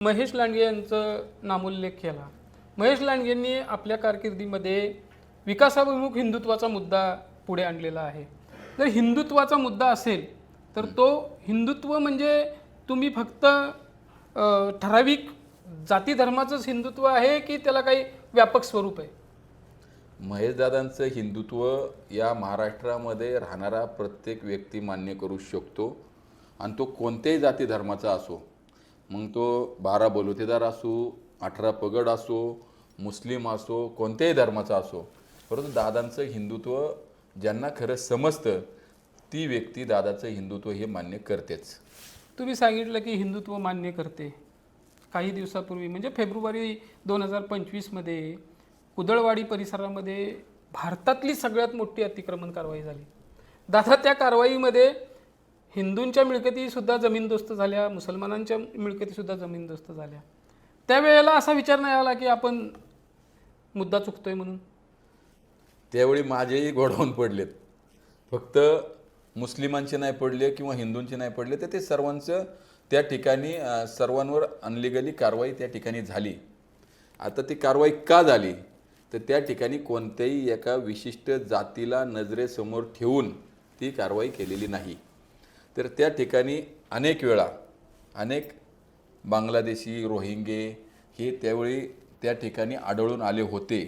महेश लांडगे यांचं नामोल्लेख केला. महेश लांडगेंनी आपल्या कारकिर्दीमध्ये विकासाभिमुख हिंदुत्वाचा मुद्दा पुढे आणलेला आहे. जर हिंदुत्वाचा मुद्दा असेल तर तो हिंदुत्व म्हणजे तुम्ही फक्त ठराविक जाती धर्माचंच हिंदुत्व आहे की त्याला काही व्यापक स्वरूप आहे? महेशदादांचं हिंदुत्व या महाराष्ट्रामध्ये राहणारा प्रत्येक व्यक्ती मान्य करू शकतो आणि तो कोणत्याही जाती धर्माचा असो. मग तो 12 बलुतेदार असो, 18 पगड असो, मुस्लिम असो, कोणत्याही धर्माचा असो, परंतु दादांचं हिंदुत्व ज्यांना खरं समजतं ती व्यक्ती दादाचं हिंदुत्व हे मान्य करतेच. तुम्ही सांगितलं की हिंदुत्व मान्य करते. काही दिवसापूर्वी म्हणजे फेब्रुवारी 2025मध्ये कुदळवाडी परिसरामध्ये भारतातली सगळ्यात मोठी अतिक्रमण कारवाई झाली. दादा त्या कारवाईमध्ये हिंदूंच्या मिळकतीसुद्धा जमीनदोस्त झाल्या, मुसलमानांच्या मिळकतीसुद्धा जमीनदोस्त झाल्या. त्यावेळेला असा विचार नाही आला की आपण मुद्दा चुकतोय म्हणून? त्यावेळी माझेही गोडावून पडलेत. फक्त मुस्लिमांचे नाही पडले किंवा हिंदूंचे नाही पडले, तर ते सर्वांचं त्या ठिकाणी सर्वांवर अनलिगली कारवाई त्या ठिकाणी झाली. आता ती कारवाई का झाली तर त्या ठिकाणी कोणत्याही एका विशिष्ट जातीला नजरेसमोर ठेवून ती कारवाई केलेली नाही. तर त्या ठिकाणी अनेक वेळा अनेक बांगलादेशी, रोहिंगे हे त्यावेळी त्या ठिकाणी आढळून आले होते.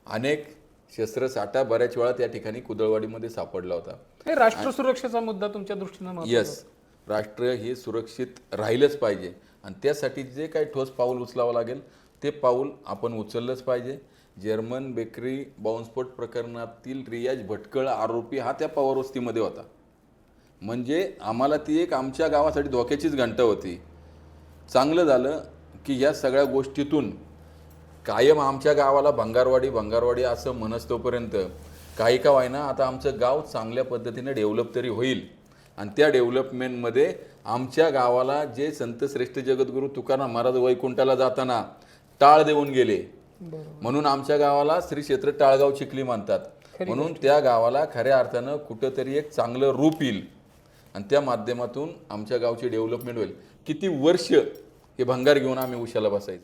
अनेक शस्त्रसाठा बऱ्याच वेळा त्या ठिकाणी कुदळवाडीमध्ये सापडला होता. हे राष्ट्र सुरक्षेचा मुद्दा तुमच्या दृष्टीनं यस, राष्ट्र हे सुरक्षित राहिलंच पाहिजे आणि त्यासाठी जे काही ठोस पाऊल उचलावं लागेल ते पाऊल आपण उचललंच पाहिजे. जर्मन बेकरी बॉम्बस्फोट प्रकरणातील रियाज भटकळ आरोपी हा त्या पवार वस्तीमध्ये होता. म्हणजे आम्हाला ती एक आमच्या गावासाठी धोक्याचीच घंटा होती. चांगलं झालं की या सगळ्या गोष्टीतून कायम आमच्या गावाला भंगारवाडी असं म्हणस्तोपर्यंत काही का व्हायना आता आमचं गाव चांगल्या पद्धतीने डेव्हलप तरी होईल. आणि त्या डेव्हलपमेंटमध्ये आमच्या गावाला जे संत श्रेष्ठ जगद्गुरू तुकाराम महाराज वैकुंठाला जाताना टाळ देऊन गेले, म्हणून आमच्या गावाला श्री क्षेत्र टाळगाव चिखली म्हणतात. म्हणून त्या गावाला खऱ्या अर्थानं कुठंतरी एक चांगलं रूप येईल आणि त्या माध्यमातून आमच्या गावची डेव्हलपमेंट होईल. किती वर्ष हे भंगार घेऊन आम्ही उशाला बसायचं.